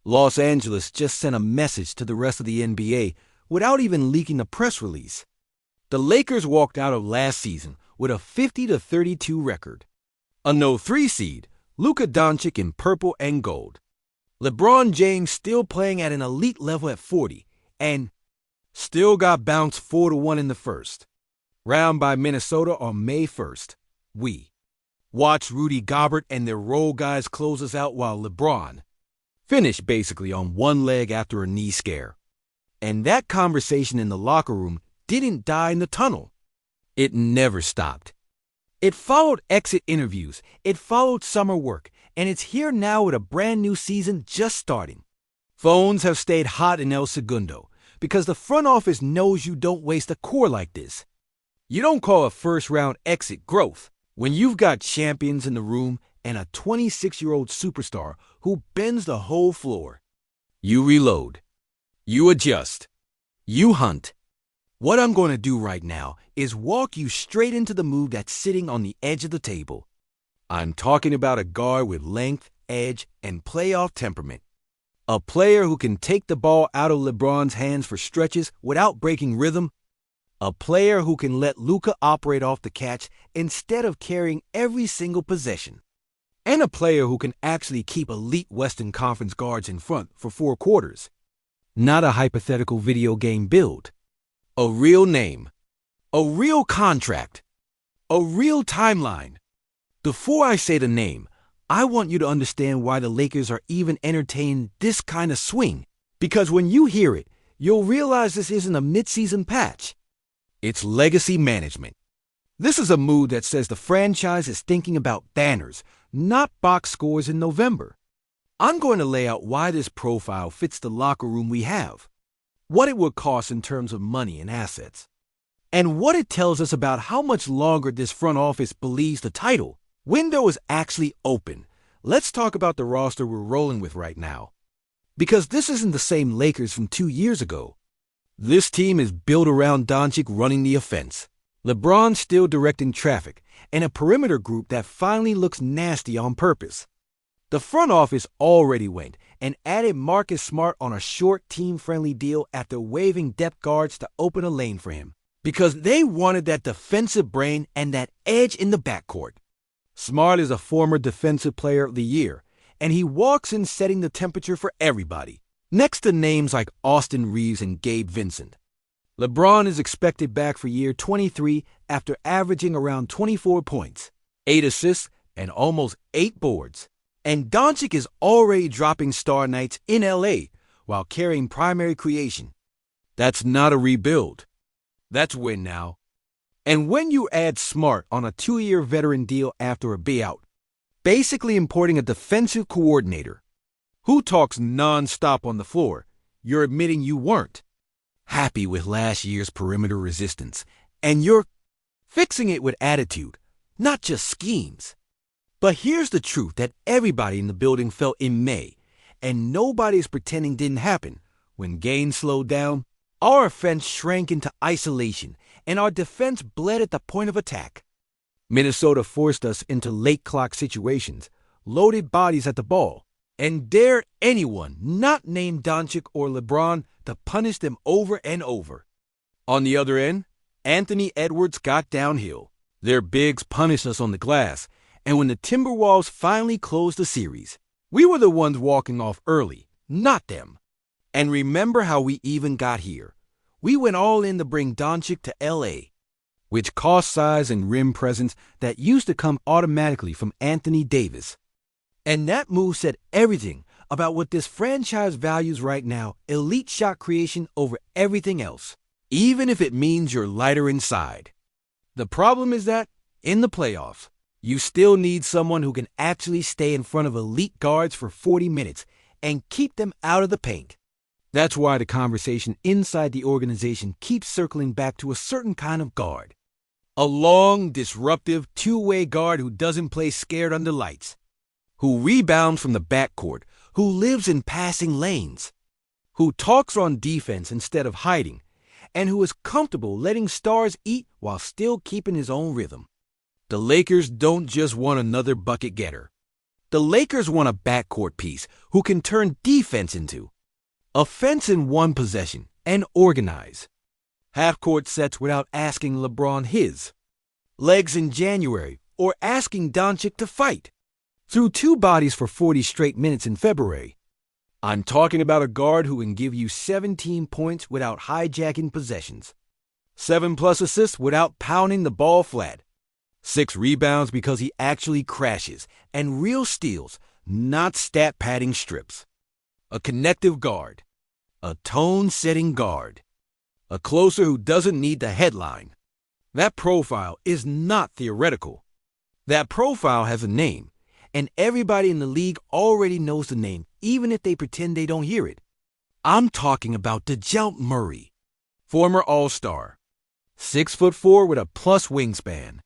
Los Angeles just sent a message to the rest of the NBA without even leaking a press release. The Lakers walked out of last season with a 50-32 record. A no-3 seed, Luka Doncic in purple and gold. LeBron James still playing at an elite level at 40, and still got bounced 4-1 in the first round by Minnesota on May 1st. We watched Rudy Gobert and their role guys close us out while LeBron finished basically on one leg after a knee scare. And that conversation in the locker room didn't die in the tunnel. It never stopped. It followed exit interviews, it followed summer work, and it's here now with a brand new season just starting. Phones have stayed hot in El Segundo because the front office knows you don't waste a core like this. You don't call a first-round exit growth when you've got champions in the room and a 26-year-old superstar who bends the whole floor. You reload. You adjust. You hunt. What I'm going to do right now is walk you straight into the move that's sitting on the edge of the table. I'm talking about a guard with length, edge, and playoff temperament. A player who can take the ball out of LeBron's hands for stretches without breaking rhythm. A player who can let Luka operate off the catch instead of carrying every single possession. And a player who can actually keep elite Western Conference guards in front for 4 quarters. Not a hypothetical video game build. A real name. A real contract. A real timeline. Before I say the name, I want you to understand why the Lakers are even entertaining this kind of swing. Because when you hear it, you'll realize this isn't a midseason patch. It's legacy management. This is a move that says the franchise is thinking about banners, not box scores in November. I'm going to lay out why this profile fits the locker room we have, what it would cost in terms of money and assets, and what it tells us about how much longer this front office believes the title window is actually open. Let's talk about the roster we're rolling with right now. Because this isn't the same Lakers from 2 years ago. This team is built around Doncic running the offense, LeBron still directing traffic, and a perimeter group that finally looks nasty on purpose. The front office already went and added Marcus Smart on a short team-friendly deal after waiving depth guards to open a lane for him, because they wanted that defensive brain and that edge in the backcourt. Smart is a former Defensive Player of the Year, and he walks in setting the temperature for everybody, next to names like Austin Reeves and Gabe Vincent. LeBron is expected back for year 23 after averaging around 24 points, 8 assists, and almost 8 boards. And Doncic is already dropping star nights in LA while carrying primary creation. That's not a rebuild. That's win now. And when you add Smart on a 2-year veteran deal after a buyout, basically importing a defensive coordinator who talks non-stop on the floor, you're admitting you weren't happy with last year's perimeter resistance, and you're fixing it with attitude, not just schemes. But here's the truth that everybody in the building felt in May, and nobody's pretending didn't happen. When gains slowed down, our offense shrank into isolation, and our defense bled at the point of attack. Minnesota forced us into late clock situations, loaded bodies at the ball, and dared anyone not named Doncic or LeBron to punish them over and over. On the other end, Anthony Edwards got downhill. Their bigs punished us on the glass, and when the Timberwolves finally closed the series, we were the ones walking off early, not them. And remember how we even got here. We went all in to bring Doncic to L.A., which cost size and rim presence that used to come automatically from Anthony Davis. And that move said everything about what this franchise values right now, elite shot creation over everything else, even if it means you're lighter inside. The problem is that, in the playoffs, you still need someone who can actually stay in front of elite guards for 40 minutes and keep them out of the paint. That's why the conversation inside the organization keeps circling back to a certain kind of guard. A long, disruptive, two-way guard who doesn't play scared under lights, who rebounds from the backcourt, who lives in passing lanes, who talks on defense instead of hiding, and who is comfortable letting stars eat while still keeping his own rhythm. The Lakers don't just want another bucket getter. The Lakers want a backcourt piece who can turn defense into offense in one possession and organize half-court sets without asking LeBron his legs in January or asking Doncic to fight through two bodies for 40 straight minutes in February. I'm talking about a guard who can give you 17 points without hijacking possessions, 7+ assists without pounding the ball flat, 6 rebounds because he actually crashes, and real steals, not stat-padding strips. A connective guard, a tone-setting guard, a closer who doesn't need the headline. That profile is not theoretical. That profile has a name, and everybody in the league already knows the name, even if they pretend they don't hear it. I'm talking about Dejounte Murray, former All-Star, 6'4" with a plus wingspan,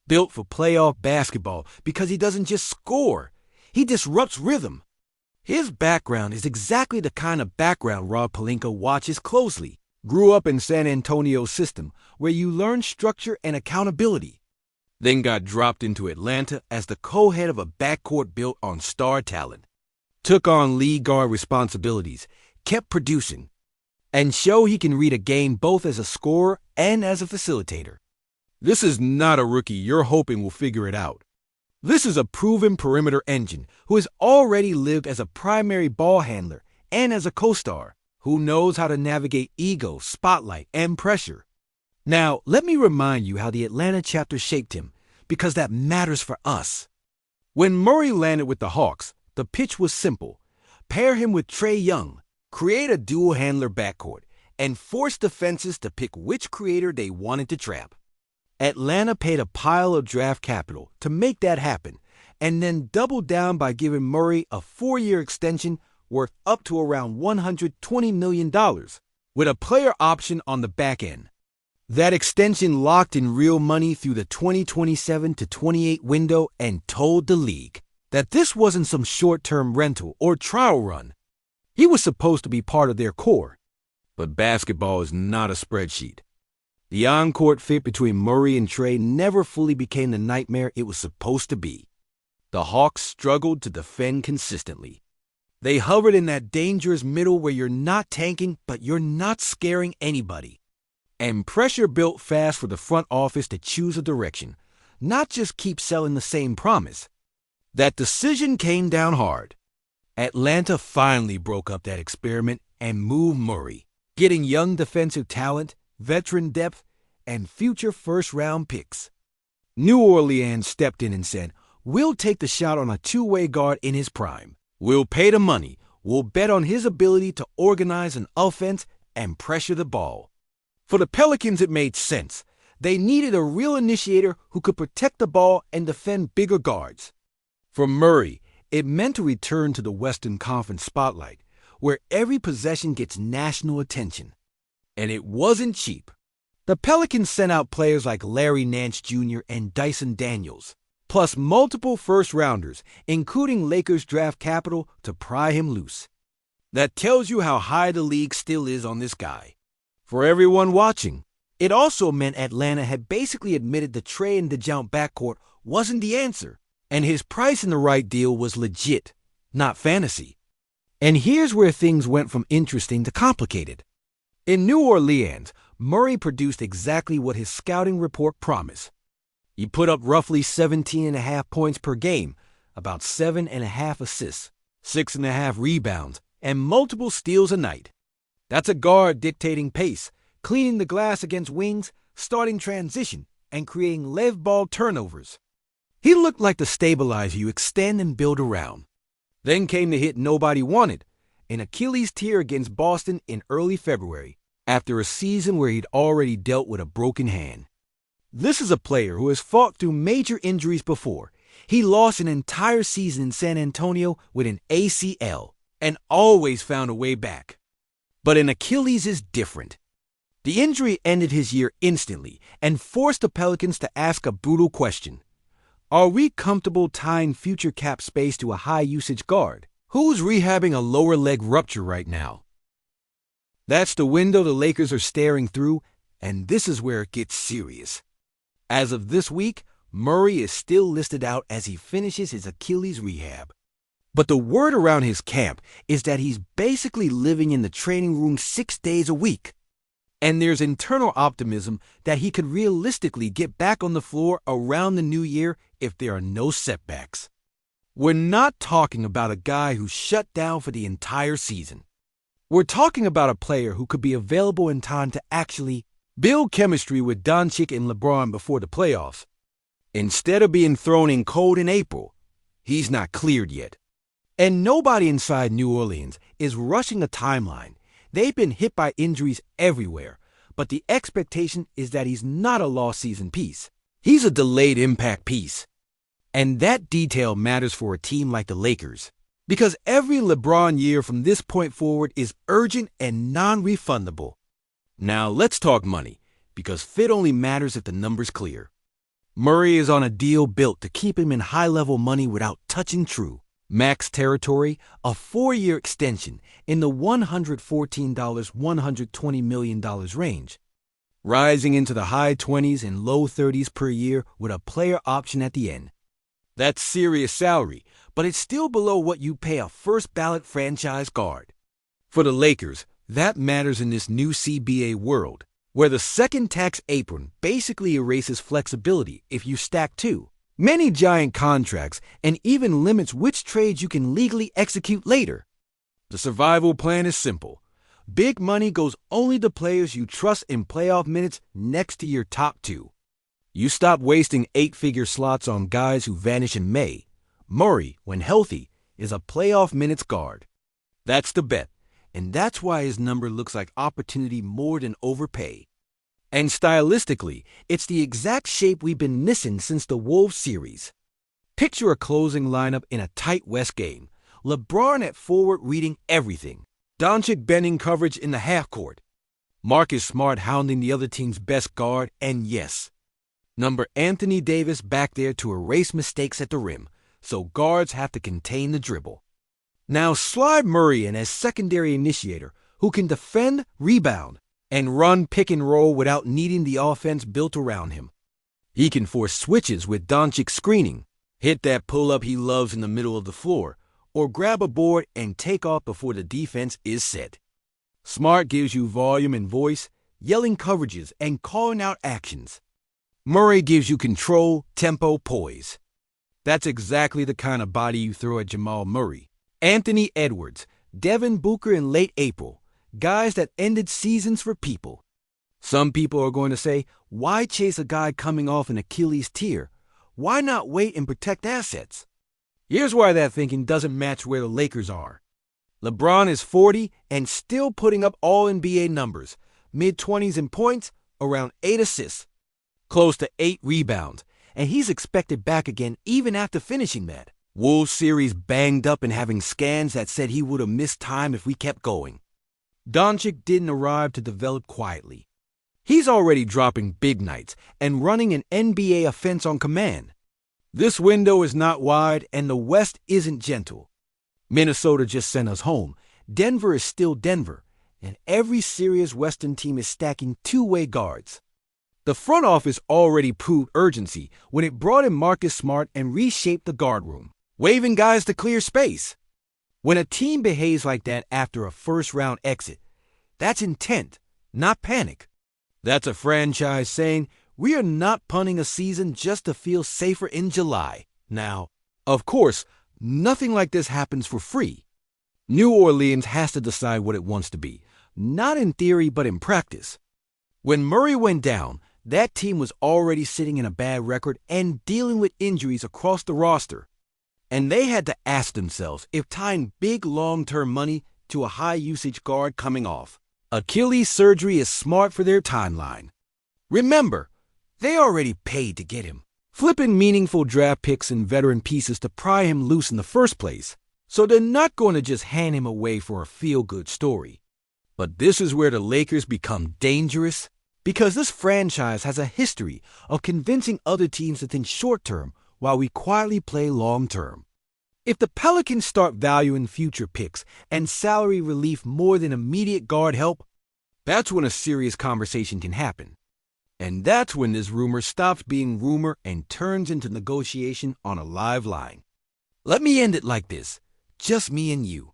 built for playoff basketball because he doesn't just score, he disrupts rhythm. His background is exactly the kind of background Rob Pelinka watches closely. Grew up in San Antonio's system, where you learn structure and accountability. Then got dropped into Atlanta as the co-head of a backcourt built on star talent. Took on lead guard responsibilities, kept producing, and showed he can read a game both as a scorer and as a facilitator. This is not a rookie you're hoping will figure it out. This is a proven perimeter engine who has already lived as a primary ball handler and as a co-star, who knows how to navigate ego, spotlight, and pressure. Now, let me remind you how the Atlanta chapter shaped him, because that matters for us. When Murray landed with the Hawks, the pitch was simple. Pair him with Trae Young, create a dual-handler backcourt, and force defenses to pick which creator they wanted to trap. Atlanta paid a pile of draft capital to make that happen, and then doubled down by giving Murray a 4-year extension worth up to around $120 million, with a player option on the back end. That extension locked in real money through the 2027 to 28 window and told the league that this wasn't some short-term rental or trial run. He was supposed to be part of their core. But basketball is not a spreadsheet. The on-court fit between Murray and Trae never fully became the nightmare it was supposed to be. The Hawks struggled to defend consistently. They hovered in that dangerous middle where you're not tanking, but you're not scaring anybody. And pressure built fast for the front office to choose a direction, not just keep selling the same promise. That decision came down hard. Atlanta finally broke up that experiment and moved Murray, getting young defensive talent, veteran depth, and future first-round picks. New Orleans stepped in and said, "We'll take the shot on a two-way guard in his prime. We'll pay the money. We'll bet on his ability to organize an offense and pressure the ball." For the Pelicans, it made sense. They needed a real initiator who could protect the ball and defend bigger guards. For Murray, it meant to return to the Western Conference spotlight, where every possession gets national attention. And it wasn't cheap. The Pelicans sent out players like Larry Nance Jr. and Dyson Daniels, plus multiple first-rounders, including Lakers draft capital, to pry him loose. That tells you how high the league still is on this guy. For everyone watching, it also meant Atlanta had basically admitted the Trae and Dejounte backcourt wasn't the answer, and his price in the right deal was legit, not fantasy. And here's where things went from interesting to complicated. In New Orleans, Murray produced exactly what his scouting report promised. He put up roughly 17.5 points per game, about 7.5 assists, 6.5 rebounds, and multiple steals a night. That's a guard dictating pace, cleaning the glass against wings, starting transition, and creating lev ball turnovers. He looked like the stabilizer you extend and build around. Then came the hit nobody wanted, an Achilles tear against Boston in early February, after a season where he'd already dealt with a broken hand. This is a player who has fought through major injuries before. He lost an entire season in San Antonio with an ACL and always found a way back. But an Achilles is different. The injury ended his year instantly and forced the Pelicans to ask a brutal question. Are we comfortable tying future cap space to a high-usage guard? Who's rehabbing a lower leg rupture right now? That's the window the Lakers are staring through, and this is where it gets serious. As of this week, Murray is still listed out as he finishes his Achilles rehab. But the word around his camp is that he's basically living in the training room 6 days a week. And there's internal optimism that he could realistically get back on the floor around the new year if there are no setbacks. We're not talking about a guy who's shut down for the entire season. We're talking about a player who could be available in time to actually build chemistry with Doncic and LeBron before the playoffs. Instead of being thrown in cold in April, he's not cleared yet. And nobody inside New Orleans is rushing a timeline. They've been hit by injuries everywhere, but the expectation is that he's not a lost season piece. He's a delayed impact piece. And that detail matters for a team like the Lakers, because every LeBron year from this point forward is urgent and non-refundable. Now let's talk money, because fit only matters if the number's clear. Murray is on a deal built to keep him in high-level money without touching true max territory, a 4-year extension in the $114, $120 million range, rising into the high 20s and low 30s per year with a player option at the end. That's serious salary, but it's still below what you pay a first-ballot franchise guard. For the Lakers, that matters in this new CBA world, where the second tax apron basically erases flexibility if you stack two, many giant contracts, and even limits which trades you can legally execute later. The survival plan is simple. Big money goes only to players you trust in playoff minutes next to your top two. You stop wasting 8-figure slots on guys who vanish in May. Murray, when healthy, is a playoff minutes guard. That's the bet, and that's why his number looks like opportunity more than overpay. And stylistically, it's the exact shape we've been missing since the Wolves series. Picture a closing lineup in a tight West game. LeBron at forward reading everything. Doncic bending coverage in the half court. Marcus Smart hounding the other team's best guard, and yes, number Anthony Davis back there to erase mistakes at the rim, so guards have to contain the dribble. Now slide Murray in as secondary initiator who can defend, rebound, and run pick and roll without needing the offense built around him. He can force switches with Doncic screening, hit that pull-up he loves in the middle of the floor, or grab a board and take off before the defense is set. Smart gives you volume and voice, yelling coverages and calling out actions. Murray gives you control, tempo, poise. That's exactly the kind of body you throw at Jamal Murray, Anthony Edwards, Devin Booker in late April, guys that ended seasons for people. Some people are going to say, why chase a guy coming off an Achilles tear? Why not wait and protect assets? Here's why that thinking doesn't match where the Lakers are. LeBron is 40 and still putting up all-NBA numbers, mid-20s in points, around 8 assists, close to 8 rebounds, and he's expected back again even after finishing that. Wolves series banged up and having scans that said he would have missed time if we kept going. Doncic didn't arrive to develop quietly. He's already dropping big nights and running an NBA offense on command. This window is not wide and the West isn't gentle. Minnesota just sent us home. Denver is still Denver, and every serious Western team is stacking two-way guards. The front office already proved urgency when it brought in Marcus Smart and reshaped the guard room, waving guys to clear space. When a team behaves like that after a first-round exit, that's intent, not panic. That's a franchise saying, we are not punting a season just to feel safer in July. Now, of course, nothing like this happens for free. New Orleans has to decide what it wants to be, not in theory but in practice. When Murray went down, that team was already sitting in a bad record and dealing with injuries across the roster. And they had to ask themselves if tying big long-term money to a high-usage guard coming off Achilles surgery is smart for their timeline. Remember, they already paid to get him, flipping meaningful draft picks and veteran pieces to pry him loose in the first place, so they're not going to just hand him away for a feel-good story. But this is where the Lakers become dangerous, because this franchise has a history of convincing other teams to think short-term while we quietly play long-term. If the Pelicans start valuing future picks and salary relief more than immediate guard help, that's when a serious conversation can happen. And that's when this rumor stops being rumor and turns into negotiation on a live line. Let me end it like this. Just me and you.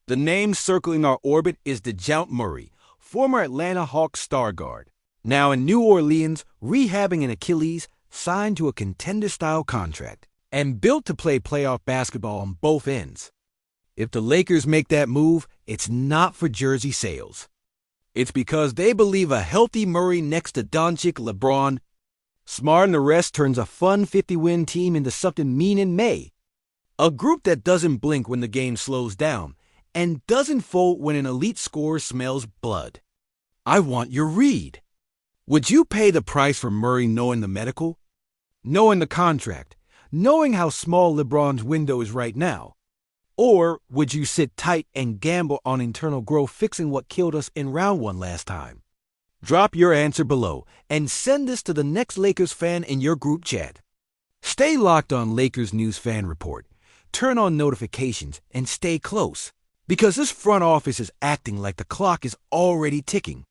The name circling our orbit is Dejounte Murray, former Atlanta Hawks star guard. Now in New Orleans, rehabbing an Achilles, signed to a contender-style contract, and built to play playoff basketball on both ends. If the Lakers make that move, it's not for jersey sales. It's because they believe a healthy Murray next to Doncic, LeBron, Smart and the rest turns a fun 50-win team into something mean in May. A group that doesn't blink when the game slows down and doesn't fold when an elite scorer smells blood. I want your read. Would you pay the price for Murray knowing the medical? Knowing the contract? Knowing how small LeBron's window is right now? Or would you sit tight and gamble on internal growth fixing what killed us in round one last time? Drop your answer below and send this to the next Lakers fan in your group chat. Stay locked on Lakers News Fan Report. Turn on notifications and stay close, because this front office is acting like the clock is already ticking.